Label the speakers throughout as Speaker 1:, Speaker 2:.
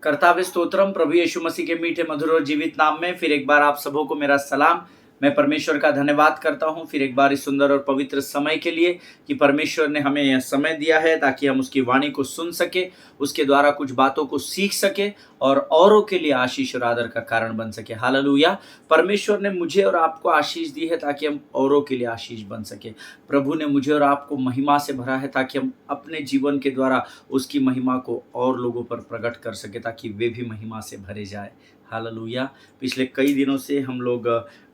Speaker 1: कर्तावे स्तोत्रम प्रभु यीशु मसीह के मीठे मधुर और जीवित नाम में फिर एक बार आप सबों को मेरा सलाम। मैं परमेश्वर का धन्यवाद करता हूं फिर एक बार इस सुंदर और पवित्र समय के लिए कि परमेश्वर ने हमें यह समय दिया है ताकि हम उसकी वाणी को सुन सके, उसके द्वारा कुछ बातों को सीख सके और औरों के लिए आशीष और आदर का कारण बन सके। हालेलुया। परमेश्वर ने मुझे और आपको आशीष दी है ताकि हम औरों के लिए आशीष बन सके। प्रभु ने मुझे और आपको महिमा से भरा है ताकि हम अपने जीवन के द्वारा उसकी महिमा को और लोगों पर प्रकट कर सके ताकि वे भी महिमा से भरे जाए। हालेलुया। पिछले कई दिनों से हम लोग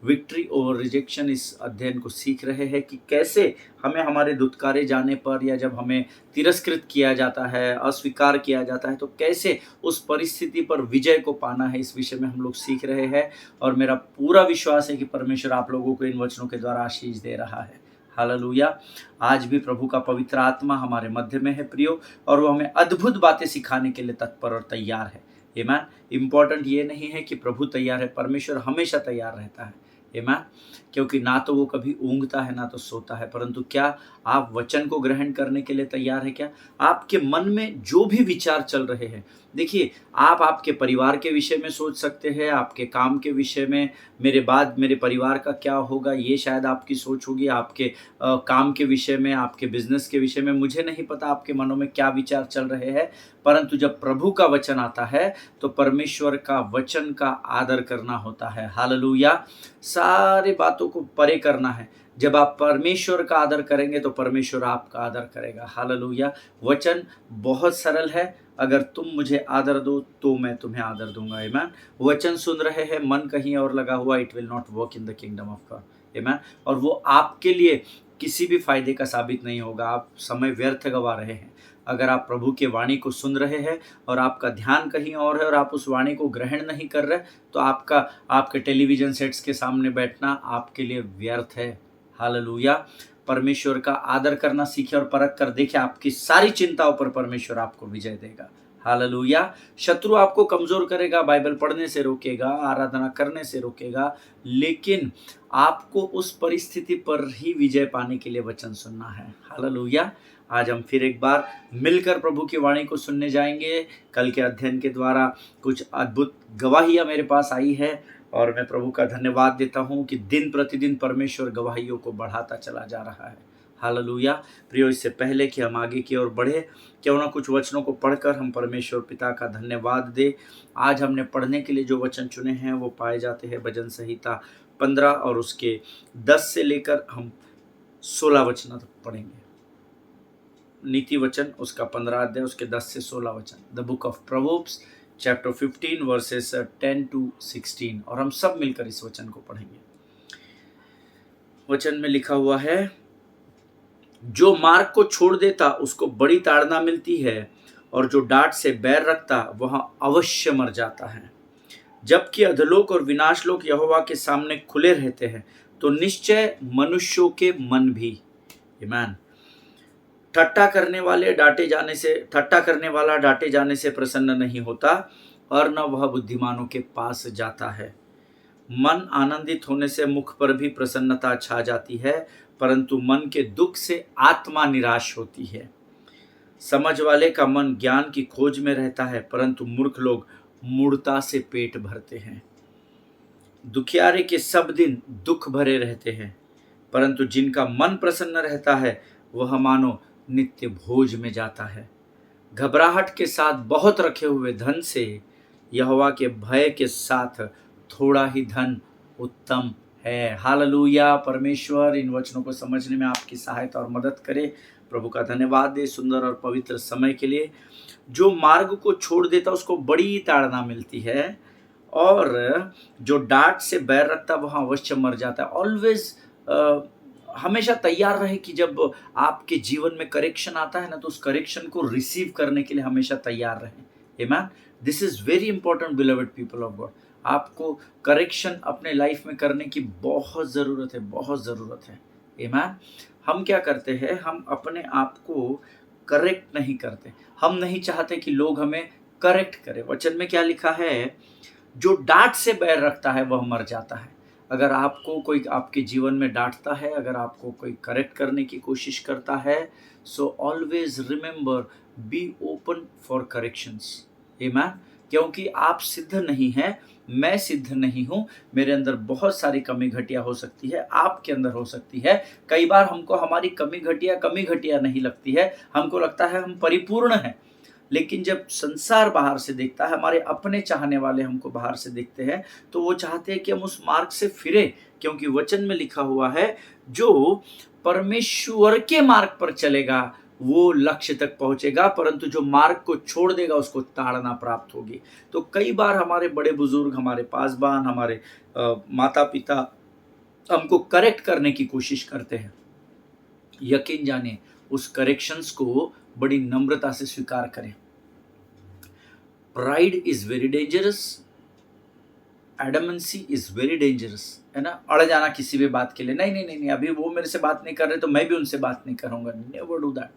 Speaker 1: विक्ट्री ओवर रिजेक्शन इस अध्ययन को सीख रहे हैं कि कैसे हमें हमारे धुतकारे जाने पर या जब हमें तिरस्कृत किया जाता है, अस्वीकार किया जाता है, तो कैसे उस परिस्थिति पर विजय को पाना है। इस विषय में हम लोग सीख रहे हैं और मेरा पूरा विश्वास है कि परमेश्वर आप लोगों को इन वचनों के द्वारा आशीष दे रहा है। हालेलुया। आज भी प्रभु का पवित्र आत्मा हमारे मध्य में है प्रियो, और वो हमें अद्भुत बातें सिखाने के लिए तत्पर और तैयार है। आमीन। इम्पोर्टेंट ये नहीं है कि प्रभु तैयार है, परमेश्वर हमेशा तैयार रहता है। आमीन। क्योंकि ना तो वो कभी ऊँघता है ना तो सोता है, परंतु क्या आप वचन को ग्रहण करने के लिए तैयार है? क्या आपके मन में जो भी विचार चल रहे हैं, देखिए, आप आपके परिवार के विषय में सोच सकते हैं, आपके काम के विषय में, मेरे बाद मेरे परिवार का क्या होगा, ये शायद आपकी सोच होगी। आपके काम के विषय में, आपके बिजनेस के विषय में, मुझे नहीं पता आपके मनों में क्या विचार चल रहे हैं, परंतु जब प्रभु का वचन आता है तो परमेश्वर का वचन का आदर करना होता है। हालेलुया। सारी बातों को परे करना है। जब आप परमेश्वर का आदर करेंगे तो परमेश्वर आपका आदर करेगा। हालेलुया। वचन बहुत सरल है, अगर तुम मुझे आदर दो तो मैं तुम्हें आदर दूंगा। आमीन। वचन सुन रहे हैं, मन कहीं और लगा हुआ, it will not work in the kingdom of God. आमीन। और वो आपके लिए किसी भी फायदे का साबित नहीं होगा। आप समय व्यर्थ गवा रहे हैं। अगर आप प्रभु के वाणी को सुन रहे हैं और आपका ध्यान कहीं और है और आप उस वाणी को ग्रहण नहीं कर रहे, तो आपके टेलीविजन सेट्स के सामने बैठना आपके लिए व्यर्थ है। हालेलुया। परमेश्वर का आदर करना सीखे और परख कर देखे, आपकी सारी चिंताओं पर परमेश्वर आपको विजय देगा। हालेलुया। शत्रु आपको कमजोर करेगा, बाइबल पढ़ने से रोकेगा, आराधना करने से रोकेगा, लेकिन आपको उस परिस्थिति पर ही विजय पाने के लिए वचन सुनना है। हालेलुया। आज हम फिर एक बार मिलकर प्रभु की वाणी को सुनने जाएंगे। कल के अध्ययन के द्वारा कुछ अद्भुत गवाहियां मेरे पास आई है और मैं प्रभु का धन्यवाद देता हूं कि दिन प्रतिदिन परमेश्वर गवाहियों को बढ़ाता चला जा रहा है। हालेलुया। प्रियो, इससे पहले कि हम आगे की ओर बढ़े, क्यों ना कुछ वचनों को पढ़कर हम परमेश्वर पिता का धन्यवाद दे। आज हमने पढ़ने के लिए जो वचन चुने हैं वो पाए जाते हैं भजन संहिता 15 और उसके 10 से लेकर हम 16 वचन तक पढ़ेंगे। नीति वचन उसका 15 अध्याय, उसके 10 से 16 वचन। The book of proverbs chapter 15 versus 10 to 16, और हम सब मिलकर इस वचन को पढ़ेंगे। वचन में लिखा हुआ है, जो मार्ग को छोड़ देता उसको बड़ी ताड़ना मिलती है, और जो डांट से बैर रखता वह अवश्य मर जाता है। जबकि अधलोक और विनाशलोक यहोवा के सामने खुले रहते हैं, तो निश्चय मनुष्यों के मन भी। आमीन। ठट्टा करने वाला डांटे जाने से प्रसन्न नहीं होता, और न वह बुद्धिमानों के पास जाता है। मन आनंदित होने से मुख पर भी प्रसन्नता छा जाती है, परंतु मन के दुख से आत्मा निराश होती है। समझ वाले का मन ज्ञान की खोज में रहता है, परंतु मूर्ख लोग मूढ़ता से पेट भरते हैं। दुखियारे के सब दिन दुख भरे रहते हैं, परंतु जिनका मन प्रसन्न रहता है वह मानो नित्य भोज में जाता है। घबराहट के साथ बहुत रखे हुए धन से यहोवा के भय के साथ थोड़ा ही धन उत्तम है। हालेलुया। परमेश्वर इन वचनों को समझने में आपकी सहायता और मदद करे। प्रभु का धन्यवाद दे सुंदर और पवित्र समय के लिए। जो मार्ग को छोड़ देता उसको बड़ी ताड़ना मिलती है, और जो डांट से बैर रखता वह अवश्य मर जाता है। ऑलवेज हमेशा तैयार रहे कि जब आपके जीवन में करेक्शन आता है ना, तो उस करेक्शन को रिसीव करने के लिए हमेशा तैयार रहें। आमीन। This is very important beloved people of God. आपको करेक्शन अपने लाइफ में करने की बहुत ज़रूरत है, बहुत ज़रूरत है। आमीन। हम क्या करते हैं, हम अपने आप को करेक्ट नहीं करते। हम नहीं चाहते कि लोग हमें करेक्ट करें। वचन में क्या लिखा है, जो डांट से बैर रखता है वह मर जाता है। अगर आपको कोई आपके जीवन में डांटता है, अगर आपको कोई करेक्ट करने की कोशिश करता है, so always remember, be open for corrections. आमीन। क्योंकि आप सिद्ध नहीं हैं, मैं सिद्ध नहीं हूँ, मेरे अंदर बहुत सारी कमी घटिया हो सकती है, आपके अंदर हो सकती है। कई बार हमको हमारी कमी घटिया नहीं लगती है, हमको लगता है हम परिपूर्ण हैं। लेकिन जब संसार बाहर से देखता है, हमारे अपने चाहने वाले हमको बाहर से देखते हैं, तो वो चाहते हैं कि हम उस मार्ग से फिरें, क्योंकि वचन में लिखा हुआ है, जो परमेश्वर के मार्ग पर चलेगा वो लक्ष्य तक पहुंचेगा, परंतु जो मार्ग को छोड़ देगा उसको ताड़ना प्राप्त होगी। तो कई बार हमारे बड़े बुजुर्ग, हमारे पासबान, हमारे माता पिता हमको करेक्ट करने की कोशिश करते हैं। यकीन जानिए, उस करेक्शंस को बड़ी नम्रता से स्वीकार करें। Pride is very dangerous, adamancy is very dangerous, है ना। अड़ जाना किसी भी बात के लिए, नहीं नहीं नहीं नहीं, अभी वो मेरे से बात नहीं कर रहे तो मैं भी उनसे बात नहीं करूंगा। Never do that,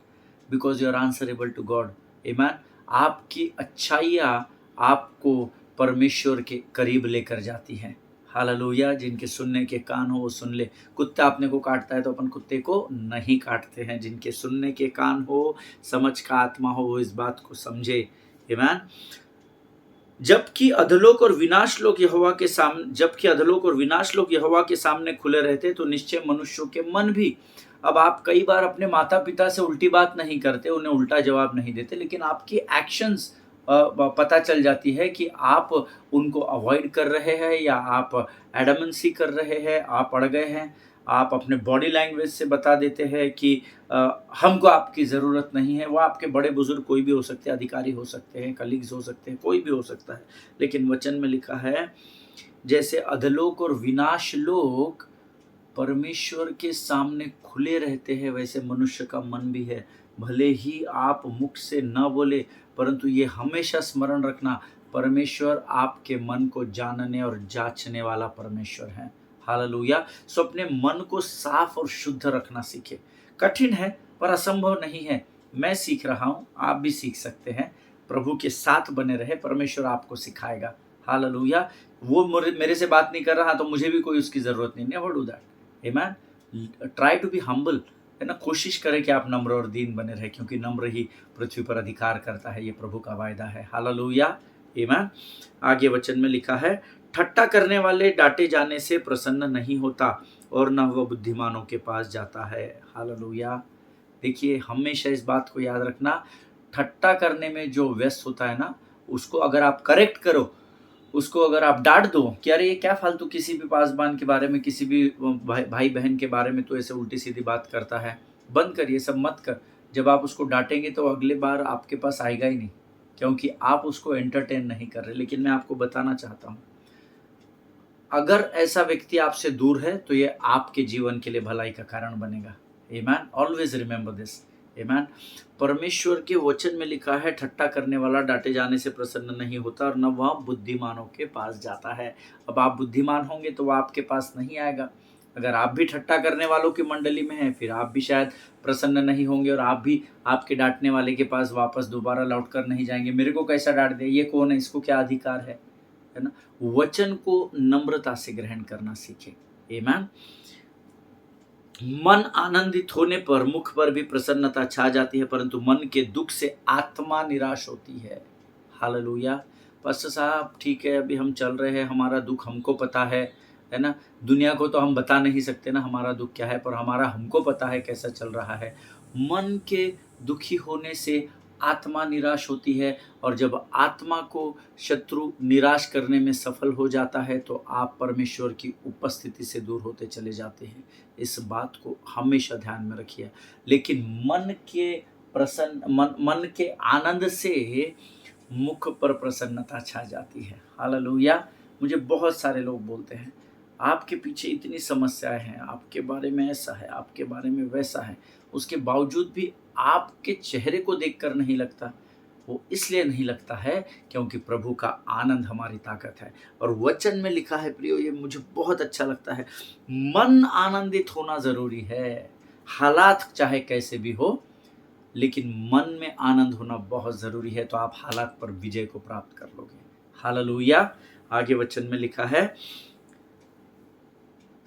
Speaker 1: because you are answerable to God. Amen. आपकी अच्छाइयाँ आपको परमेश्वर के करीब लेकर जाती हैं। हालेलुया। जिनके सुनने के कान हो वो सुन ले। कुत्ता अपने को काटता है तो अपन कुत्ते को नहीं काटते हैं। जिनके सुनने के कान हो, समझ का आत्मा हो, वो इस बात को समझे। आमेन। जबकि अधलोक और विनाश लोग यहोवा के सामने खुले रहते, तो निश्चय मनुष्यों के मन भी। अब आप कई बार अपने माता पिता से उल्टी बात नहीं करते, उन्हें उल्टा जवाब नहीं देते, लेकिन आपकी एक्शंस पता चल जाती है कि आप उनको अवॉइड कर रहे हैं या आप एडमेंसी कर रहे हैं, आप अड़ गए हैं। आप अपने बॉडी लैंग्वेज से बता देते हैं कि हमको आपकी ज़रूरत नहीं है। वो आपके बड़े बुजुर्ग कोई भी हो सकते हैं, अधिकारी हो सकते हैं, कलीग्स हो सकते हैं, कोई भी हो सकता है। लेकिन वचन में लिखा है, जैसे अधलोक और विनाश लोग परमेश्वर के सामने खुले रहते हैं, वैसे मनुष्य का मन भी है। भले ही आप मुख से न बोले, परंतु ये हमेशा स्मरण रखना, परमेश्वर आपके मन को जानने और जांचने वाला परमेश्वर है। हालेलुया। सो अपने मन को साफ और शुद्ध रखना सीखे। कठिन है पर असंभव नहीं है। मैं सीख रहा हूँ, आप भी सीख सकते हैं। प्रभु के साथ बने रहे, परमेश्वर आपको सिखाएगा। हालेलुया। वो मेरे से बात नहीं कर रहा तो मुझे भी कोई उसकी ज़रूरत नहीं। Never do that. Amen. Try to be humble, है ना। कोशिश करें कि आप नम्र और दीन बने रहे, क्योंकि नम्र ही पृथ्वी पर अधिकार करता है। ये प्रभु का वायदा है। हालेलुया। आमेन। आगे वचन में लिखा है, ठट्टा करने वाले डांटे जाने से प्रसन्न नहीं होता और न वह बुद्धिमानों के पास जाता है। हालेलुया। देखिए, हमेशा इस बात को याद रखना, ठट्टा करने में जो व्यस्त होता है ना, उसको अगर आप करेक्ट करो, उसको अगर आप डांट दो कि अरे ये क्या फालतू किसी भी पासबान के बारे में, किसी भी भाई बहन के बारे में तो ऐसे उल्टी सीधी बात करता है, बंद कर, ये सब मत कर। जब आप उसको डांटेंगे तो अगली बार आपके पास आएगा ही नहीं, क्योंकि आप उसको एंटरटेन नहीं कर रहे। लेकिन मैं आपको बताना चाहता हूँ, अगर ऐसा व्यक्ति आपसे दूर है तो ये आपके जीवन के लिए भलाई का कारण बनेगा। Amen. Always remember this. Amen. परमेश्वर के वचन में लिखा है, ठट्टा करने वाला डांटे जाने से प्रसन्न नहीं होता और न वह बुद्धिमानों के पास जाता है। अब आप बुद्धिमान होंगे तो वह आपके पास नहीं आएगा। अगर आप भी ठट्टा करने वालों की मंडली में हैं, फिर आप भी शायद प्रसन्न नहीं होंगे और आप भी आपके डांटने वाले के पास वापस दोबारा लौट कर नहीं जाएंगे। मेरे को कैसा डांट दिया, ये कौन है, इसको क्या अधिकार है ना। वचन को नम्रता से ग्रहण करना सीखें। आमेन। मन आनंदित होने पर मुख पर भी प्रसन्नता छा जाती है, परंतु मन के दुख से आत्मा निराश होती है। हालेलुया। पास्टर साहब, ठीक है, अभी हम चल रहे हैं, हमारा दुख हमको पता है ना। दुनिया को तो हम बता नहीं सकते ना हमारा दुख क्या है, पर हमारा हमको पता है कैसा चल रहा है। मन के दुखी होने से आत्मा निराश होती है, और जब आत्मा को शत्रु निराश करने में सफल हो जाता है तो आप परमेश्वर की उपस्थिति से दूर होते चले जाते हैं। इस बात को हमेशा ध्यान में रखिए। लेकिन मन के आनंद से मुख पर प्रसन्नता छा जाती है। हालेलुया। मुझे बहुत सारे लोग बोलते हैं, आपके पीछे इतनी समस्याएं हैं, आपके बारे में ऐसा है, आपके बारे में वैसा है, उसके बावजूद भी आपके चेहरे को देखकर नहीं लगता। वो इसलिए नहीं लगता है क्योंकि प्रभु का आनंद हमारी ताकत है। और वचन में लिखा है, प्रियो, ये मुझे बहुत अच्छा लगता है, मन आनंदित होना ज़रूरी है। हालात चाहे कैसे भी हो, लेकिन मन में आनंद होना बहुत ज़रूरी है, तो आप हालात पर विजय को प्राप्त कर लोगे। हालेलुया। आगे वचन में लिखा है,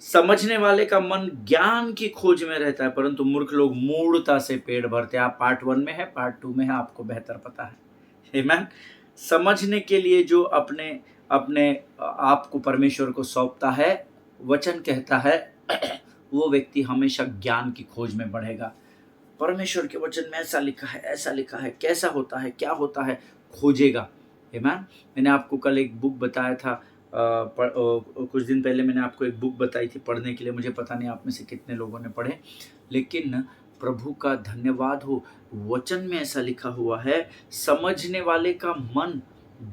Speaker 1: समझने वाले का मन ज्ञान की खोज में रहता है, परंतु मूर्ख लोग मूढ़ता से पेट भरते हैं। आप पार्ट 1 में है, पार्ट 2 में है, आपको बेहतर पता है। आमेन। समझने के लिए जो अपने अपने आप को परमेश्वर को सौंपता है, वचन कहता है वो व्यक्ति हमेशा ज्ञान की खोज में बढ़ेगा। परमेश्वर के वचन में ऐसा लिखा है, ऐसा लिखा है, कैसा होता है, क्या होता है, खोजेगा। आमीन। मैंने आपको कल एक बुक बताया था, कुछ दिन पहले मैंने आपको एक बुक बताई थी पढ़ने के लिए। मुझे पता नहीं आप में से कितने लोगों ने पढ़े, लेकिन प्रभु का धन्यवाद हो, वचन में ऐसा लिखा हुआ है, समझने वाले का मन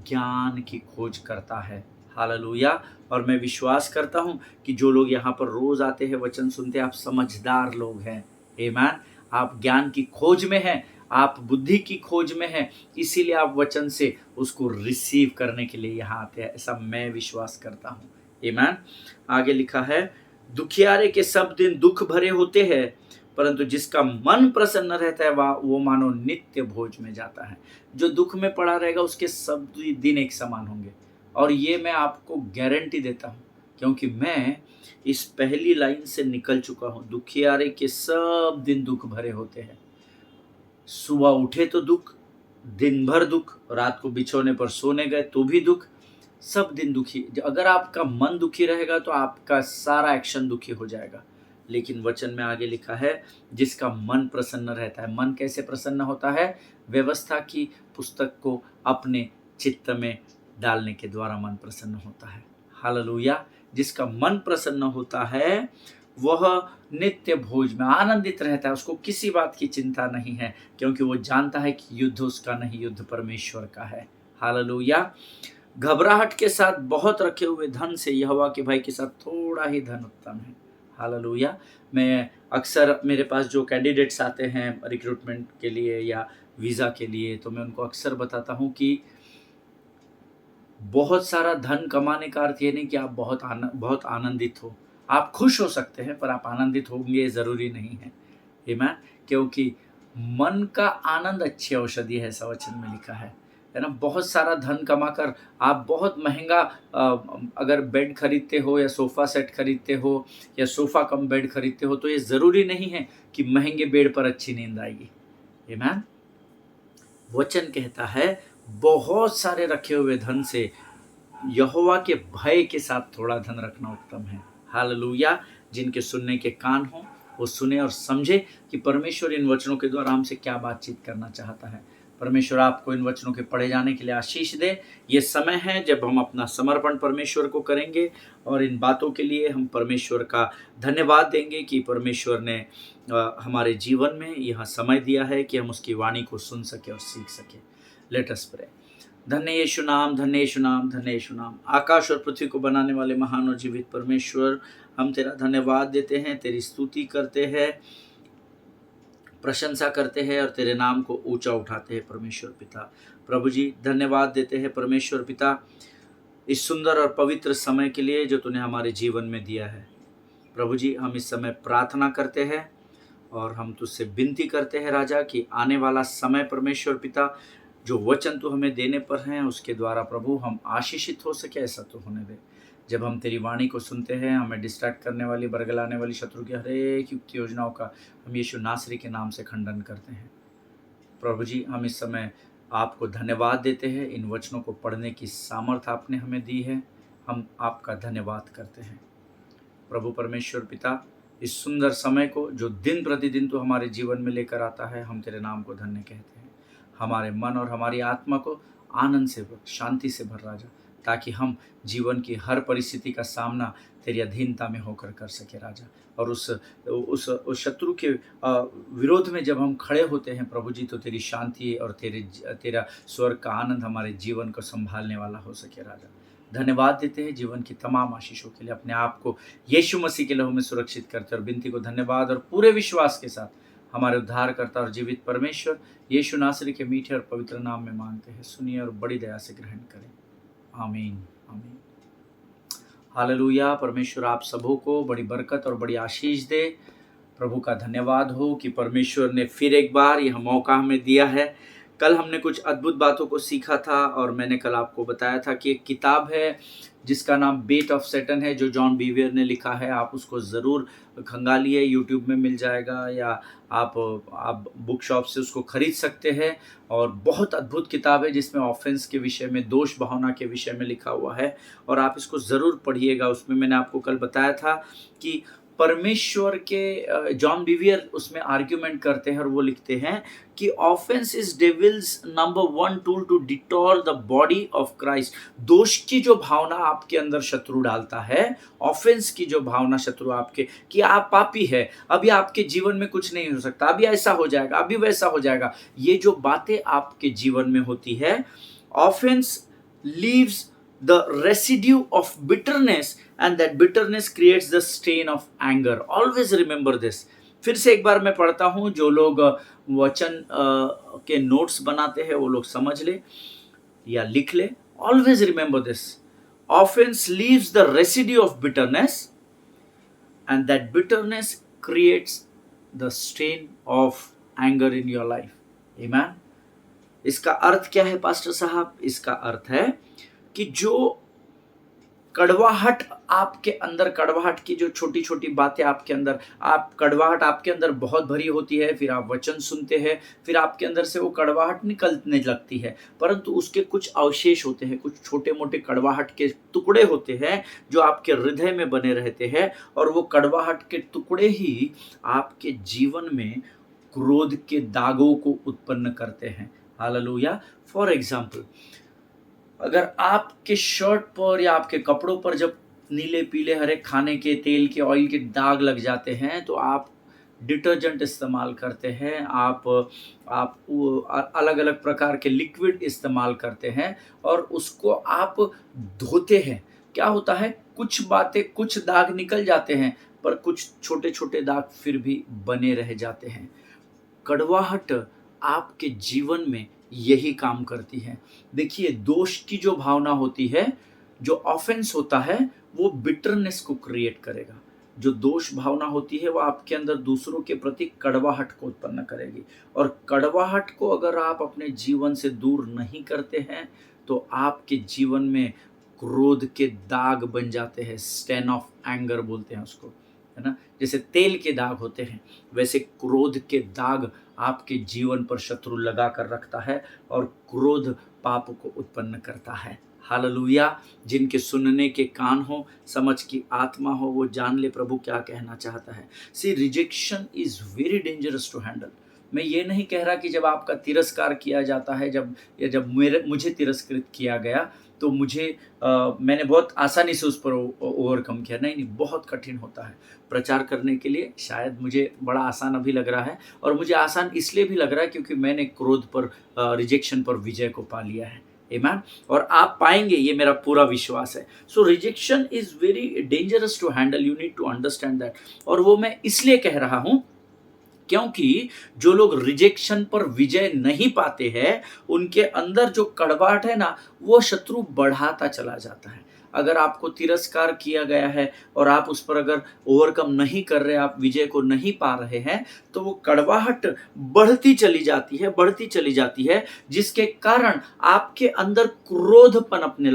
Speaker 1: ज्ञान की खोज करता है। हालेलुया। और मैं विश्वास करता हूँ कि जो लोग यहाँ पर रोज आते हैं, वचन सुनते हैं, आप समझदार लोग हैं। आमीन। आप ज्ञान की खोज में हैं, आप बुद्धि की खोज में हैं, इसीलिए आप वचन से उसको रिसीव करने के लिए यहाँ आते हैं, ऐसा मैं विश्वास करता हूँ। आमीन। आगे लिखा है, दुखियारे के सब दिन दुख भरे होते हैं, परंतु जिसका मन प्रसन्न रहता है वो मानो नित्य भोज में जाता है। जो दुख में पड़ा रहेगा उसके सब दिन एक समान होंगे, और ये मैं आपको गारंटी देता हूँ, क्योंकि मैं इस पहली लाइन से निकल चुका हूँ। दुखियारे के सब दिन दुख भरे होते हैं। सुबह उठे तो दुख, दिन भर दुख, रात को बिछौने पर सोने गए तो भी दुख, सब दिन दुखी। अगर आपका मन दुखी रहेगा तो आपका सारा एक्शन दुखी हो जाएगा। लेकिन वचन में आगे लिखा है, जिसका मन प्रसन्न रहता है। मन कैसे प्रसन्न होता है? व्यवस्था की पुस्तक को अपने चित्त में डालने के द्वारा मन प्रसन्न होता है। हालेलुया। जिसका मन प्रसन्न होता है वह नित्य भोज में आनंदित रहता है, उसको किसी बात की चिंता नहीं है, क्योंकि वो जानता है कि युद्ध उसका नहीं, युद्ध परमेश्वर का है। हालेलुया। घबराहट के साथ बहुत रखे हुए धन से यहोवा के भय के साथ थोड़ा ही धन उत्तम है। हालेलुया। मैं अक्सर, मेरे पास जो कैंडिडेट्स आते हैं रिक्रूटमेंट के लिए या वीज़ा के लिए, तो मैं उनको अक्सर बताता हूँ कि बहुत सारा धन कमाने का अर्थ ये नहीं कि आप बहुत आनंदित हो। आप खुश हो सकते हैं, पर आप आनंदित होंगे ज़रूरी नहीं है। आमीन। क्योंकि मन का आनंद अच्छी औषधि है, ऐसा वचन में लिखा है ना। बहुत सारा धन कमाकर आप बहुत महंगा अगर बेड खरीदते हो या सोफ़ा सेट खरीदते हो या सोफ़ा कम बेड खरीदते हो, तो ये ज़रूरी नहीं है कि महंगे बेड पर अच्छी नींद आएगी। आमीन। वचन कहता है, बहुत सारे रखे हुए धन से यहोवा के भय के साथ थोड़ा धन रखना उत्तम है। हालेलुया। जिनके सुनने के कान हो वो सुने और समझे कि परमेश्वर इन वचनों के द्वारा हमसे क्या बातचीत करना चाहता है। परमेश्वर आपको इन वचनों के पढ़े जाने के लिए आशीष दे। ये समय है जब हम अपना समर्पण परमेश्वर को करेंगे, और इन बातों के लिए हम परमेश्वर का धन्यवाद देंगे कि परमेश्वर ने हमारे जीवन में यह समय दिया है कि हम उसकी वाणी को सुन सके और सीख सके। Let us pray. धन्य यीशु नाम, धन्य यीशु नाम, धन्य यीशु नाम। आकाश और पृथ्वी को बनाने वाले महान और जीवित परमेश्वर, हम तेरा धन्यवाद देते हैं, तेरी स्तुति करते हैं, प्रशंसा करते हैं और तेरे नाम को ऊंचा उठाते हैं। परमेश्वर पिता, प्रभु जी धन्यवाद देते हैं परमेश्वर पिता, इस सुंदर और पवित्र समय के लिए जो तूने हमारे जीवन में दिया है। प्रभु जी, हम इस समय प्रार्थना करते हैं और हम तुझसे विनती करते हैं राजा कि आने वाला समय परमेश्वर पिता, जो वचन तू हमें देने पर हैं उसके द्वारा प्रभु हम आशीषित हो सके, ऐसा तो होने दे। जब हम तेरी वाणी को सुनते हैं, हमें डिस्ट्रैक्ट करने वाली, बरगलाने वाली शत्रु की हर एक युक्ति योजनाओं का हम यीशु नासरी के नाम से खंडन करते हैं। प्रभु जी, हम इस समय आपको धन्यवाद देते हैं, इन वचनों को पढ़ने की सामर्थ आपने हमें दी है, हम आपका धन्यवाद करते हैं। प्रभु परमेश्वर पिता, इस सुंदर समय को जो दिन प्रतिदिन तो हमारे जीवन में लेकर आता है, हम तेरे नाम को धन्य कहते हैं। हमारे मन और हमारी आत्मा को आनंद से भर, शांति से भर राजा, ताकि हम जीवन की हर परिस्थिति का सामना तेरी अधीनता में होकर कर सके राजा। और उस शत्रु के विरोध में जब हम खड़े होते हैं प्रभु जी, तो तेरी शांति और तेरा स्वर्ग का आनंद हमारे जीवन को संभालने वाला हो सके राजा। धन्यवाद देते हैं जीवन की तमाम आशीषों के लिए। अपने आप को यीशु मसीह के लहू में सुरक्षित करते और विनती को धन्यवाद और पूरे विश्वास के साथ हमारे उद्धारकर्ता और जीवित परमेश्वर यीशु नासरी के मीठे और पवित्र नाम में मांगते हैं। सुनिए और बड़ी दया से ग्रहण करें। आमीन, आमीन। हालेलुया। परमेश्वर आप सबों को बड़ी बरकत और बड़ी आशीष दे। प्रभु का धन्यवाद हो कि परमेश्वर ने फिर एक बार यह मौका हमें दिया है कल हमने कुछ अद्भुत बातों को सीखा था और मैंने कल आपको बताया था कि एक किताब है जिसका नाम बेट ऑफ सैटन है, जो जॉन बीवियर ने लिखा है। आप उसको ज़रूर खंगालिए, यूट्यूब में मिल जाएगा या आप बुक शॉप से उसको खरीद सकते हैं। और बहुत अद्भुत किताब है जिसमें ऑफेंस के विषय में, दोष भावना के विषय में लिखा हुआ है और आप इसको ज़रूर पढ़िएगा। उसमें मैंने आपको कल बताया था कि परमेश्वर के जॉन बीवियर उसमें आर्ग्यूमेंट करते हैं और वो लिखते हैं कि offence is devil's number 1 tool to detour the body of Christ. दोष की जो भावना आपके अंदर शत्रु डालता है, ऑफेंस की जो भावना शत्रु आपके, कि आप पापी है, अभी आपके जीवन में कुछ नहीं हो सकता, अभी ऐसा हो जाएगा, अभी वैसा हो जाएगा, ये जो बातें आपके जीवन में होती है, offence leaves the residue of bitterness and that bitterness creates the stain of anger. Always remember this. फिर से एक बार मैं पढ़ता हूँ, जो लोग वचन के नोट्स बनाते हैं वो लोग समझ ले या लिख ले। Always remember this. Offense leaves the residue of bitterness and that bitterness creates the stain of anger in your life. Amen. इसका अर्थ क्या है पास्टर साहब? इसका अर्थ है कि जो कड़वाहट आपके अंदर, कड़वाहट की जो छोटी छोटी बातें आपके अंदर, कड़वाहट आपके अंदर बहुत भरी होती है, फिर आप वचन सुनते हैं, फिर आपके अंदर से वो कड़वाहट निकलने लगती है, परंतु उसके कुछ अवशेष होते हैं, कुछ छोटे मोटे कड़वाहट के टुकड़े होते हैं जो आपके हृदय में बने रहते हैं और वो कड़वाहट के टुकड़े ही आपके जीवन में क्रोध के दागों को उत्पन्न करते हैं। हालेलुया। फॉर एग्जाम्पल, अगर आपके शर्ट पर या आपके कपड़ों पर जब नीले पीले हरे खाने के तेल के ऑयल के दाग लग जाते हैं तो आप डिटर्जेंट इस्तेमाल करते हैं, आप अलग अलग प्रकार के लिक्विड इस्तेमाल करते हैं और उसको आप धोते हैं। क्या होता है, कुछ बातें, कुछ दाग निकल जाते हैं पर कुछ छोटे छोटे दाग फिर भी बने रह जाते हैं। कड़वाहट आपके जीवन में यही काम करती है। देखिए, दोष की जो भावना होती है, जो ऑफेंस होता है, वो बिटरनेस को क्रिएट करेगा। जो दोष भावना होती है वो आपके अंदर दूसरों के प्रति कड़वाहट को उत्पन्न करेगी और कड़वाहट को अगर आप अपने जीवन से दूर नहीं करते हैं तो आपके जीवन में क्रोध के दाग बन जाते हैं। स्टेन ऑफ एंगर बोलते हैं उसको, है ना। जैसे तेल के दाग होते हैं वैसे क्रोध के दाग आपके जीवन पर शत्रु लगा कर रखता है और क्रोध पाप को उत्पन्न करता है। हालेलुया। जिनके सुनने के कान हो, समझ की आत्मा हो, वो जान ले प्रभु क्या कहना चाहता है। See, rejection is very dangerous to handle. मैं ये नहीं कह रहा कि जब आपका तिरस्कार किया जाता है, जब मुझे तिरस्कृत किया गया तो मैंने बहुत आसानी से उस पर ओवरकम किया, नहीं, बहुत कठिन होता है। प्रचार करने के लिए शायद मुझे बड़ा आसान अभी लग रहा है और मुझे आसान इसलिए भी लग रहा है क्योंकि मैंने क्रोध पर, रिजेक्शन पर विजय को पा लिया है। आमीन। और आप पाएंगे, ये मेरा पूरा विश्वास है। So rejection is very dangerous to handle, you need to understand that. और वो मैं इसलिए कह रहा हूँ क्योंकि जो लोग रिजेक्शन पर विजय नहीं पाते हैं उनके अंदर जो कड़वाहट है ना, वो शत्रु बढ़ाता चला जाता है। अगर आपको तिरस्कार किया गया है और आप उस पर अगर ओवरकम नहीं कर रहे, आप विजय को नहीं पा रहे हैं, तो वो कड़वाहट बढ़ती चली जाती है, जिसके कारण आपके अंदर क्रोध पनपने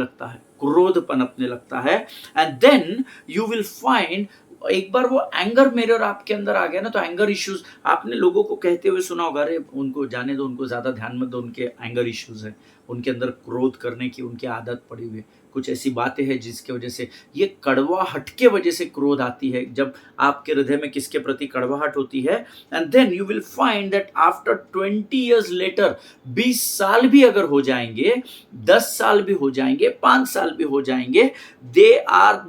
Speaker 1: लगता है and then you will find, एक बार वो एंगर मेरे और आपके अंदर आ गया ना, तो एंगर इश्यूज आपने लोगों को कहते हुए सुना होगा, अरे उनको जाने दो, उनको ज़्यादा ध्यान मत दो, उनके एंगर इश्यूज है, उनके अंदर क्रोध करने की उनकी आदत पड़ी हुई है। कुछ ऐसी बातें हैं जिसके वजह से, ये कड़वाहट के वजह से क्रोध आती है। जब आपके हृदय में किसके प्रति कड़वाहट होती है, and then you will find that after 20 years later, 20 साल भी अगर हो जाएंगे, 10 साल भी हो जाएंगे, 5 साल भी हो जाएंगे,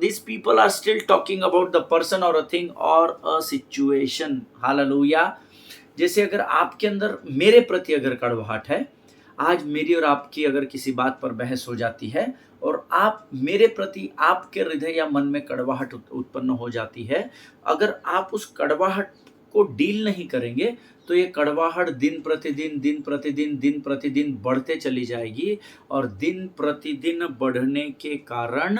Speaker 1: these people are still talking about the person or a thing or a situation. Hallelujah. जैसे अगर आपके अंदर मेरे प्रति अगर कड़वाहट है, आज मेरी और आपकी अगर किसी बात पर बहस हो जाती है और आप मेरे प्रति, आपके हृदय या मन में कड़वाहट उत्पन्न हो जाती है, अगर आप उस कड़वाहट को डील नहीं करेंगे तो ये कड़वाहट दिन प्रतिदिन बढ़ते चली जाएगी और दिन प्रतिदिन बढ़ने के कारण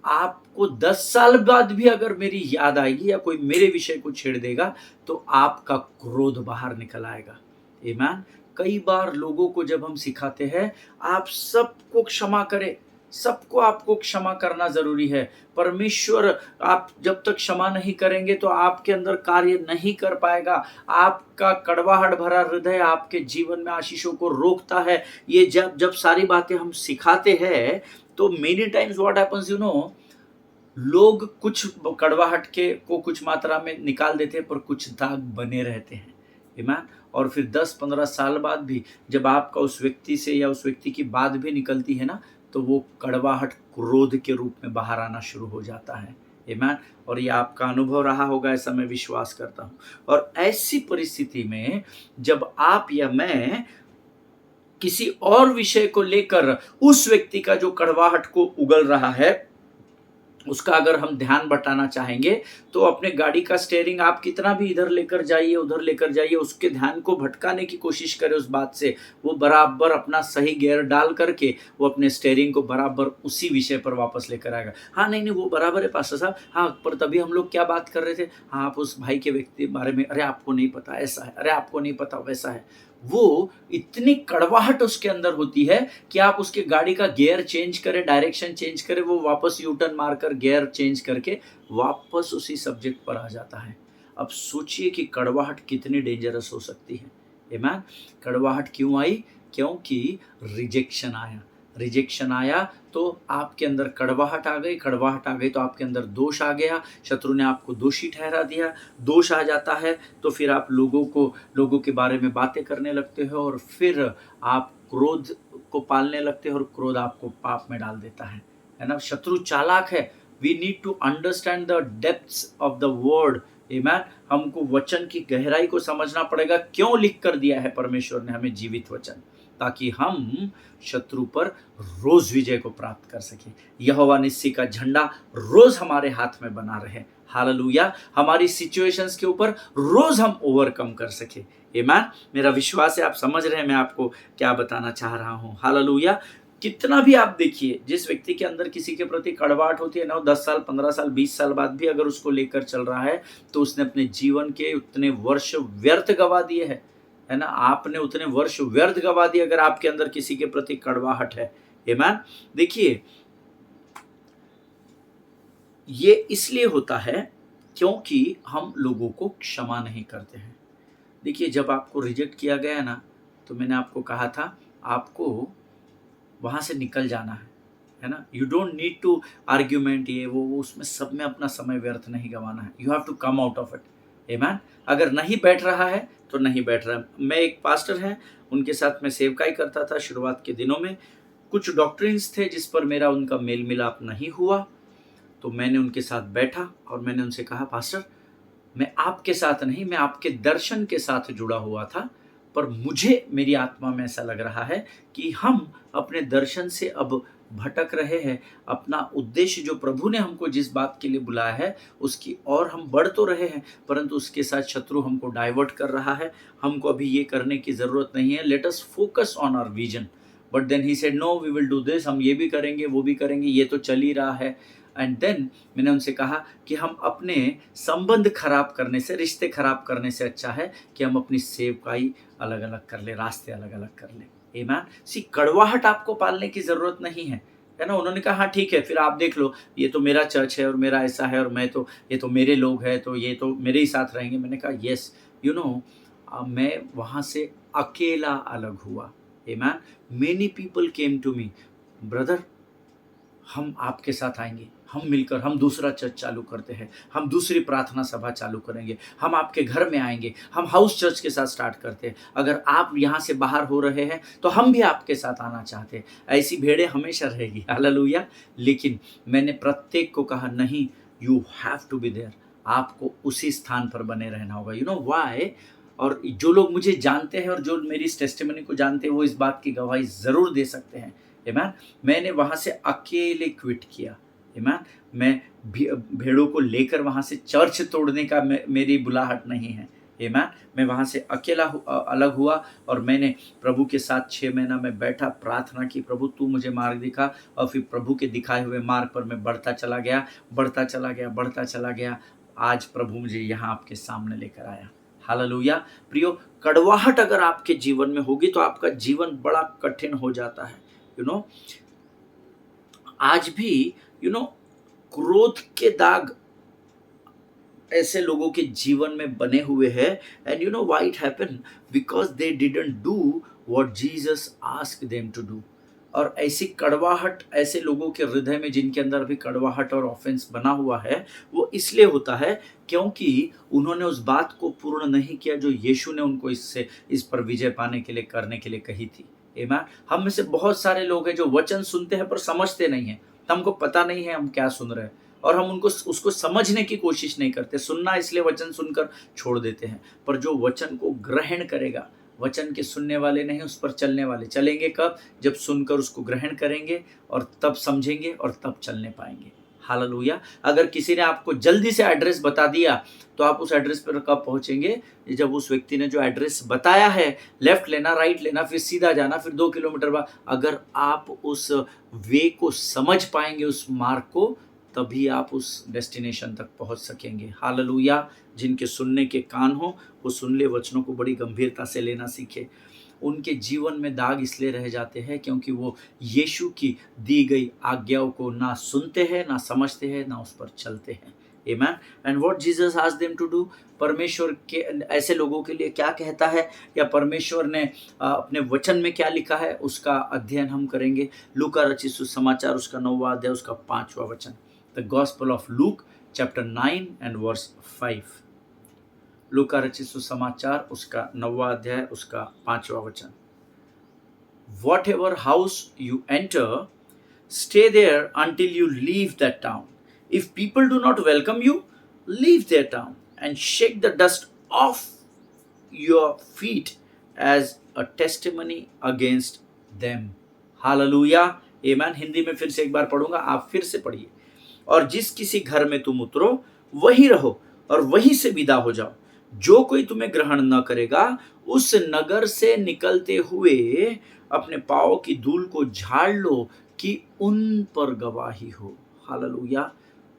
Speaker 1: आपको 10 साल बाद भी अगर मेरी याद आएगी या कोई मेरे विषय को छेड़ देगा तो आपका क्रोध बाहर निकल आएगा। आमीन। कई बार लोगों को जब हम सिखाते हैं, आप सबको क्षमा करें, सबको आपको क्षमा करना ज़रूरी है। परमेश्वर आप जब तक क्षमा नहीं करेंगे तो आपके अंदर कार्य नहीं कर पाएगा। आपका कड़वाहट भरा हृदय आपके जीवन में आशीषों को रोकता है। ये जब जब सारी बातें हम सिखाते हैं, तो मेनी टाइम्स व्हाट हैपेंस लोग कुछ कड़वाहट के को कुछ मात्रा में निकाल देते हैं, पर कुछ दाग बने रहते हैं। आमीन। और फिर 10-15 साल बाद भी जब आपका उस व्यक्ति से या उस व्यक्ति की बात भी निकलती है ना, तो वो कड़वाहट क्रोध के रूप में बाहर आना शुरू हो जाता है। आमीन। और ये आपका अनुभव रहा होगा, ऐसा मैं विश्वास करता हूँ। और ऐसी परिस्थिति में जब आप या मैं किसी और विषय को लेकर उस व्यक्ति का जो कड़वाहट को उगल रहा है, उसका अगर हम ध्यान बटाना चाहेंगे, तो अपने गाड़ी का स्टीयरिंग आप कितना भी इधर लेकर जाइए, उधर लेकर जाइए, उसके ध्यान को भटकाने की कोशिश करें उस बात से, वो बराबर अपना सही गियर डाल करके वो अपने स्टीयरिंग को बराबर उसी विषय पर वापस लेकर आएगा। हाँ, नहीं, वो बराबर है पास्टर साहब, हाँ, पर तभी हम लोग क्या बात कर रहे थे? हाँ, आप उस भाई के व्यक्ति बारे में, अरे आपको नहीं पता ऐसा है, अरे आपको नहीं पता वैसा है। वो इतनी कड़वाहट उसके अंदर होती है कि आप उसके गाड़ी का गियर चेंज करें, डायरेक्शन चेंज करें, वो वापस यू टर्न मारकर गियर चेंज करके वापस उसी सब्जेक्ट पर आ जाता है। अब सोचिए कि कड़वाहट कितनी डेंजरस हो सकती है। आमीन। कड़वाहट क्यों आई? क्योंकि रिजेक्शन आया। रिजेक्शन आया तो आपके अंदर कड़वाहट आ गई, कड़वाहट आ गई तो आपके अंदर दोष आ गया, शत्रु ने आपको दोषी ठहरा दिया। दोष आ जाता है तो फिर आप लोगों के बारे में बातें करने लगते हो, और फिर आप क्रोध को पालने लगते हो, और क्रोध आपको पाप में डाल देता है ना? शत्रु चालाक है। We need to understand the depths of the word. Amen. हमको वचन की गहराई को समझना पड़ेगा, क्यों लिख कर दिया है परमेश्वर ने हमें जीवित वचन, ताकि हम शत्रु पर रोज विजय को प्राप्त कर सके। यहोवा निस्सी का झंडा रोज हमारे हाथ में बना रहे। हालेलुया। हमारी सिचुएशंस के ऊपर रोज हम ओवरकम कर सके। आमीन। मेरा विश्वास है आप समझ रहे हैं मैं आपको क्या बताना चाह रहा हूं। हालेलुया। कितना भी आप देखिए, जिस व्यक्ति के अंदर किसी के प्रति कड़वाहट होती है ना, 10 साल, 15 साल, 20 साल बाद भी अगर उसको लेकर चल रहा है, तो उसने अपने जीवन के उतने वर्ष व्यर्थ गवा दिए हैं, है ना? आपने उतने वर्ष व्यर्थ गवा दिए अगर आपके अंदर किसी के प्रति कड़वाहट है। आमीन। देखिए, ये इसलिए होता है क्योंकि हम लोगों को क्षमा नहीं करते हैं। देखिए, जब आपको रिजेक्ट किया गया ना, तो मैंने आपको कहा था, आपको वहाँ से निकल जाना है ना? You don't need to argument, ये वो उसमें सब में अपना समय व्यर्थ नहीं गंवाना है। You have to come out of it. Amen. अगर नहीं बैठ रहा है तो नहीं बैठ रहा है। मैं एक पास्टर हैं, उनके साथ मैं सेवकाई करता था शुरुआत के दिनों में। कुछ डॉक्ट्रिन्स थे जिस पर मेरा उनका मेल मिलाप नहीं हुआ, तो मैंने उनके साथ बैठा और मैंने उनसे कहा, पास्टर, मैं आपके साथ नहीं, मैं आपके दर्शन के साथ जुड़ा हुआ था, पर मुझे मेरी आत्मा में ऐसा लग रहा है कि हम अपने दर्शन से अब भटक रहे हैं। अपना उद्देश्य जो प्रभु ने हमको जिस बात के लिए बुलाया है, उसकी और हम बढ़ तो रहे हैं, परंतु उसके साथ शत्रु हमको डाइवर्ट कर रहा है। हमको अभी ये करने की ज़रूरत नहीं है। Let us focus on our vision. But then he said, no, we will do this, हम ये भी करेंगे, वो भी करेंगे, ये तो चल ही रहा है। एंड देन मैंने उनसे कहा कि हम अपने संबंध खराब करने से, रिश्ते खराब करने से अच्छा है कि हम अपनी सेवकाई अलग अलग कर ले, रास्ते अलग अलग कर ले। आमीन। सी कड़वाहट आपको पालने की जरूरत नहीं है ना? उन्होंने कहा, हाँ ठीक है, फिर आप देख लो, ये तो मेरा चर्च है और मेरा ऐसा है, और ये तो मेरे लोग हैं, तो ये तो मेरे ही साथ रहेंगे। मैंने कहा, यस, मैं वहाँ से अकेला अलग हुआ। Amen. Many people came to me, brother, हम आपके साथ आएंगे, हम मिलकर हम दूसरा चर्च चालू करते हैं, हम दूसरी प्रार्थना सभा चालू करेंगे, हम आपके घर में आएंगे, हम हाउस चर्च के साथ स्टार्ट करते हैं। अगर आप यहाँ से बाहर हो रहे हैं तो हम भी आपके साथ आना चाहते हैं। ऐसी भेड़ें हमेशा रहेगी। हालेलुया। लेकिन मैंने प्रत्येक को कहा, नहीं, you have to be there, आपको उसी स्थान पर बने रहना होगा। You know why? और जो लोग मुझे जानते हैं और जो मेरी इस टेस्टिमनी को जानते हैं, वो इस बात की गवाही ज़रूर दे सकते हैं। आमीन। मैंने वहाँ से अकेले क्विट किया। आमीन। मैं भेड़ों को लेकर वहाँ से चर्च तोड़ने का मेरी बुलाहट नहीं है। आमीन। मैं वहाँ से अकेला अलग हुआ और मैंने प्रभु के साथ 6 महीना में बैठा, प्रार्थना की, प्रभु तू मुझे मार्ग दिखा, और फिर प्रभु के दिखाए हुए मार्ग पर मैं बढ़ता चला गया, बढ़ता चला गया, बढ़ता चला गया। आज प्रभु मुझे यहाँ आपके सामने लेकर आया। हालेलुया। प्रियो, कड़वाहट अगर आपके जीवन में होगी तो आपका जीवन बड़ा कठिन हो जाता है। यू नो आज भी क्रोध के दाग ऐसे लोगों के जीवन में बने हुए हैं। And you know why it happen? Because they didn't do what Jesus asked them to do. और ऐसी कड़वाहट ऐसे लोगों के हृदय में जिनके अंदर भी कड़वाहट और ऑफेंस बना हुआ है, वो इसलिए होता है क्योंकि उन्होंने उस बात को पूर्ण नहीं किया जो यीशु ने उनको इस पर विजय पाने के लिए करने के लिए कही थी। आमीन। हम में से बहुत सारे लोग हैं जो वचन सुनते हैं पर समझते नहीं हैं। हमको पता नहीं है हम क्या सुन रहे हैं और हम उसको समझने की कोशिश नहीं करते। सुनना इसलिए वचन सुनकर छोड़ देते हैं, पर जो वचन को ग्रहण करेगा, वचन के सुनने वाले नहीं उस पर चलने वाले चलेंगे। कब? जब सुनकर उसको ग्रहण करेंगे और तब समझेंगे और तब चलने पाएंगे। हालेलुया। अगर किसी ने आपको जल्दी से एड्रेस बता दिया तो आप उस एड्रेस पर कब पहुंचेंगे? जब उस व्यक्ति ने जो एड्रेस बताया है, लेफ्ट लेना, राइट लेना, फिर सीधा जाना, फिर 2 किलोमीटर बाद, अगर आप उस वे को समझ पाएंगे, उस मार्ग को, तभी आप उस डेस्टिनेशन तक पहुंच सकेंगे। हालेलुया। जिनके सुनने के कान हो वो सुन ले, वचनों को बड़ी गंभीरता से लेना सीखे। उनके जीवन में दाग इसलिए रह जाते हैं क्योंकि वो यीशु की दी गई आज्ञाओं को ना सुनते हैं, ना समझते हैं, ना उस पर चलते हैं। Amen. And what Jesus asked them to do, परमेश्वर के ऐसे लोगों के लिए क्या कहता है या परमेश्वर ने अपने वचन में क्या लिखा है, उसका अध्ययन हम करेंगे। लूका रचित सुसमाचार उसका 9वां अध्याय उसका 5वां वचन। The Gospel of Luke chapter 9 and verse 5। Luka रचित सुसमाचार उसका 9वां अध्याय उसका 5वां वचन। Whatever house you enter, stay there until you leave that town. If people do not welcome you, leave their town and shake the dust off your feet as a testimony against them. Hallelujah. Amen. Hindi में फिर से एक बार पढ़ूंगा, आप फिर से पढ़िए। और जिस किसी घर में तुम उतरो वहीं रहो और वहीं से विदा हो जाओ। जो कोई तुम्हें ग्रहण न करेगा उस नगर से निकलते हुए अपने पाँव की धूल को झाड़ लो कि उन पर गवाही हो। हालेलुया।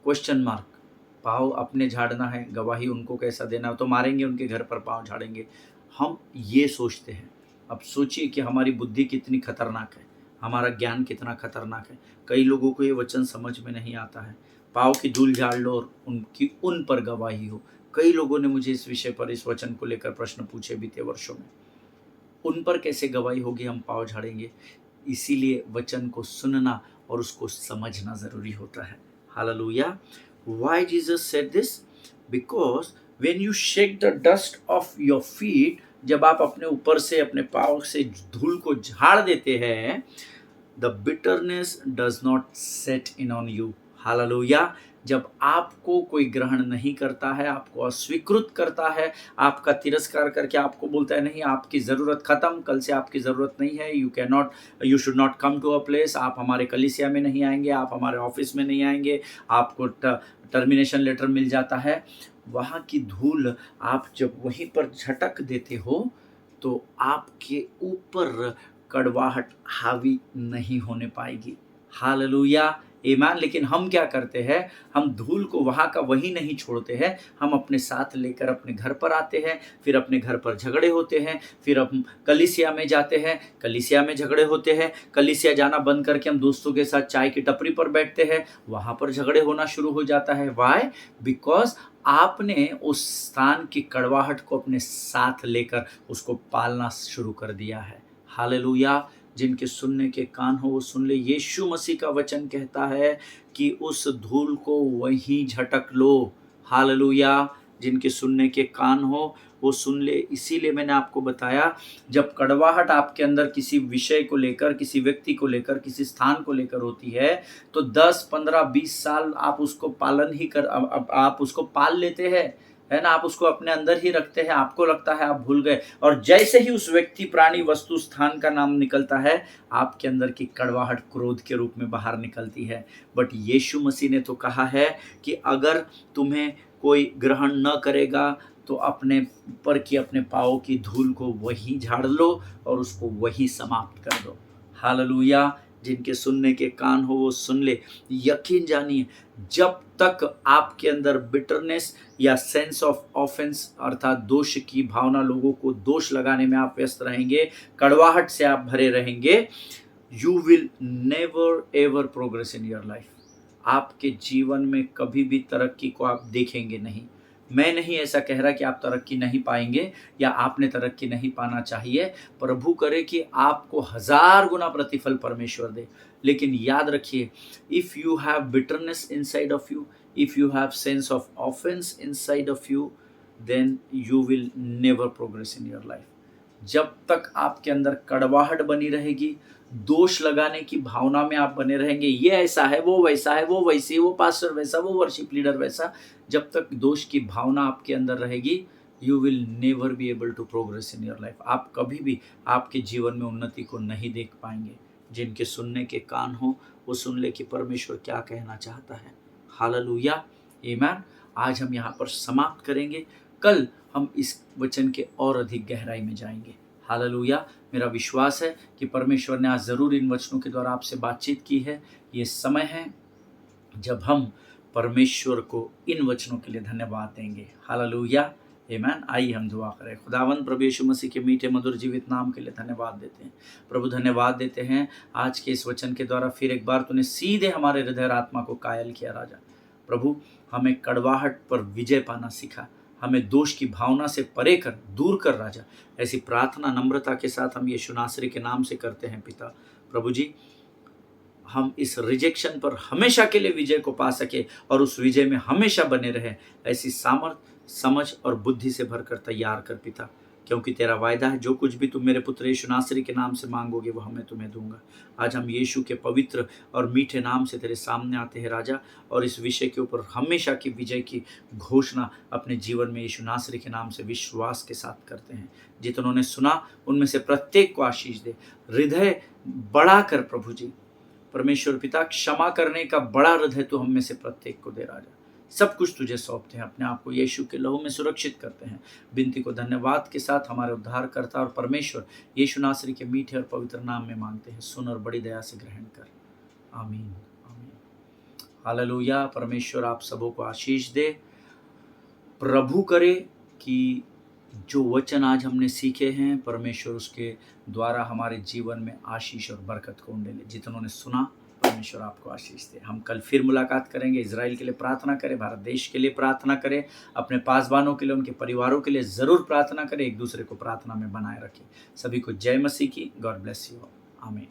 Speaker 1: Question mark. पाँव अपने झाड़ना है, गवाही उनको कैसा देना? तो मारेंगे उनके घर पर पाँव झाड़ेंगे। हम ये सोचते हैं। अब सोचिए कि हमारी बुद्धि कितनी खतरनाक है, हमारा ज्ञान कितना खतरनाक है। कई लोगों को ये वचन समझ में नहीं आता है। पाँव की धूल झाड़ लो और उनकी उन पर गवाही हो। कई लोगों ने मुझे इस विषय पर, इस वचन को लेकर प्रश्न पूछे बीते वर्षों में। उन पर कैसे गवाही होगी? हम पाँव झाड़ेंगे। इसीलिए वचन को सुनना और उसको समझना जरूरी होता है। Hallelujah. Why Jesus said this? Because when you shake the dust of your feet, जब आप अपने ऊपर से, अपने पाँव से धूल को झाड़ देते हैं, the bitterness does not set in on you. Hallelujah. जब आपको कोई ग्रहण नहीं करता है, आपको अस्वीकृत करता है, आपका तिरस्कार करके आपको बोलता है नहीं, आपकी ज़रूरत ख़त्म, कल से आपकी ज़रूरत नहीं है, you should not come to a place, आप हमारे कलीसिया में नहीं आएंगे, आप हमारे ऑफिस में नहीं आएंगे, आपको टर्मिनेशन लेटर मिल जाता है। वहाँ की धूल आप जब वहीं पर झटक देते हो तो आपके ऊपर कड़वाहट हावी नहीं होने पाएगी। हालेलुया। ईमान। लेकिन हम क्या करते हैं? हम धूल को वहाँ का वहीं नहीं छोड़ते हैं, हम अपने साथ लेकर अपने घर पर आते हैं, फिर अपने घर पर झगड़े होते हैं, फिर हम कलीसिया में जाते हैं, कलीसिया में झगड़े होते हैं, कलीसिया जाना बंद करके हम दोस्तों के साथ चाय की टपरी पर बैठते हैं, वहाँ पर झगड़े होना शुरू हो जाता है। वाई? बिकॉज आपने उस स्थान की कड़वाहट को अपने साथ लेकर उसको पालना शुरू कर दिया है। हालेलुया। जिनके सुनने के कान हो वो सुन ले। यीशु मसीह का वचन कहता है कि उस धूल को वहीं झटक लो। हालेलुया। जिनके सुनने के कान हो वो सुन ले। इसीलिए मैंने आपको बताया, जब कड़वाहट आपके अंदर किसी विषय को लेकर, किसी व्यक्ति को लेकर, किसी स्थान को लेकर होती है तो 10, 15, 20 साल आप उसको आप उसको पाल लेते हैं, है ना, आप उसको अपने अंदर ही रखते हैं, आपको लगता है आप भूल गए, और जैसे ही उस व्यक्ति, प्राणी, वस्तु, स्थान का नाम निकलता है, आपके अंदर की कड़वाहट क्रोध के रूप में बाहर निकलती है। बट यीशु मसीह ने तो कहा है कि अगर तुम्हें कोई ग्रहण न करेगा तो अपने पर की, अपने पाँव की धूल को वहीं झाड़ लो और उसको वहीं समाप्त कर दो। हालेलुया। जिनके सुनने के कान हो वो सुन ले। यकीन जानिए, जब तक आपके अंदर बिटरनेस या सेंस ऑफ ऑफेंस अर्थात दोष की भावना, लोगों को दोष लगाने में आप व्यस्त रहेंगे, कड़वाहट से आप भरे रहेंगे, you will never ever progress in your life. आपके जीवन में कभी भी तरक्की को आप देखेंगे नहीं। मैं नहीं ऐसा कह रहा कि आप तरक्की नहीं पाएंगे या आपने तरक्की नहीं पाना चाहिए। प्रभु करे कि आपको 1000 गुना प्रतिफल परमेश्वर दे। लेकिन याद रखिए, if you have bitterness inside of you, if you have sense of offence inside of you, then you will never progress in your life. जब तक आपके अंदर कड़वाहट बनी रहेगी, दोष लगाने की भावना में आप बने रहेंगे, ये ऐसा है, वो वैसा है, वो वैसी, वो पास्टर वैसा, वो वर्शिप लीडर वैसा, जब तक दोष की भावना आपके अंदर रहेगी, you will never be able to progress in your life. आप कभी भी आपके जीवन में उन्नति को नहीं देख पाएंगे। जिनके सुनने के कान हो वो सुन ले कि परमेश्वर क्या कहना चाहता है। हालेलुया, आमीन। आज हम यहाँ पर समाप्त करेंगे, कल हम इस वचन के और अधिक गहराई में जाएंगे। हालेलुया। मेरा विश्वास है कि परमेश्वर ने आज ज़रूर इन वचनों के द्वारा आपसे बातचीत की है। ये समय है जब हम परमेश्वर को इन वचनों के लिए धन्यवाद देंगे। हालेलुया, आमीन। आइए हम दुआ करें। खुदावंद प्रभु यीशु मसीह के मीठे मधुर जीवित नाम के लिए धन्यवाद देते हैं। प्रभु धन्यवाद देते हैं आज के इस वचन के द्वारा फिर एक बार तूने सीधे हमारे हृदय और आत्मा को कायल किया राजा। प्रभु हमें कड़वाहट पर विजय पाना सिखा, हमें दोष की भावना से परे कर, दूर कर राजा। ऐसी प्रार्थना नम्रता के साथ हम यीशु नासरी के नाम से करते हैं पिता। प्रभु जी, हम इस रिजेक्शन पर हमेशा के लिए विजय को पा सके और उस विजय में हमेशा बने रहे, ऐसी सामर्थ, समझ और बुद्धि से भरकर तैयार कर पिता। क्योंकि तेरा वायदा है, जो कुछ भी तुम मेरे पुत्र यीशु नासरी के नाम से मांगोगे वो हमें तुम्हें दूंगा। आज हम यीशु के पवित्र और मीठे नाम से तेरे सामने आते हैं राजा, और इस विषय के ऊपर हमेशा की विजय की घोषणा अपने जीवन में यीशु नासरी के नाम से विश्वास के साथ करते हैं। जितनों ने सुना उनमें से प्रत्येक को आशीष दे। हृदय बड़ा कर प्रभु जी, परमेश्वर पिता, क्षमा करने का बड़ा हृदय तो हम में से प्रत्येक को दे राजा। सब कुछ तुझे सौंपते हैं, अपने आप को यीशु के लहू में सुरक्षित करते हैं। विनती को धन्यवाद के साथ हमारे उद्धारकर्ता और परमेश्वर यीशु नासरी के मीठे और पवित्र नाम में मांगते हैं। सुन और बड़ी दया से ग्रहण कर। आमीन, आमीन। हालेलुया। परमेश्वर आप सबों को आशीष दे। प्रभु करे कि जो वचन आज हमने सीखे हैं, परमेश्वर उसके द्वारा हमारे जीवन में आशीष और बरकत को उंडेले। जितनों ने सुना, परमेश्वर आपको आशीष दे। हम कल फिर मुलाकात करेंगे। इजराइल के लिए प्रार्थना करें, भारत देश के लिए प्रार्थना करें, अपने पासवानों के लिए, उनके परिवारों के लिए ज़रूर प्रार्थना करें। एक दूसरे को प्रार्थना में बनाए रखें। सभी को जय मसीह की। God bless you. आमीन।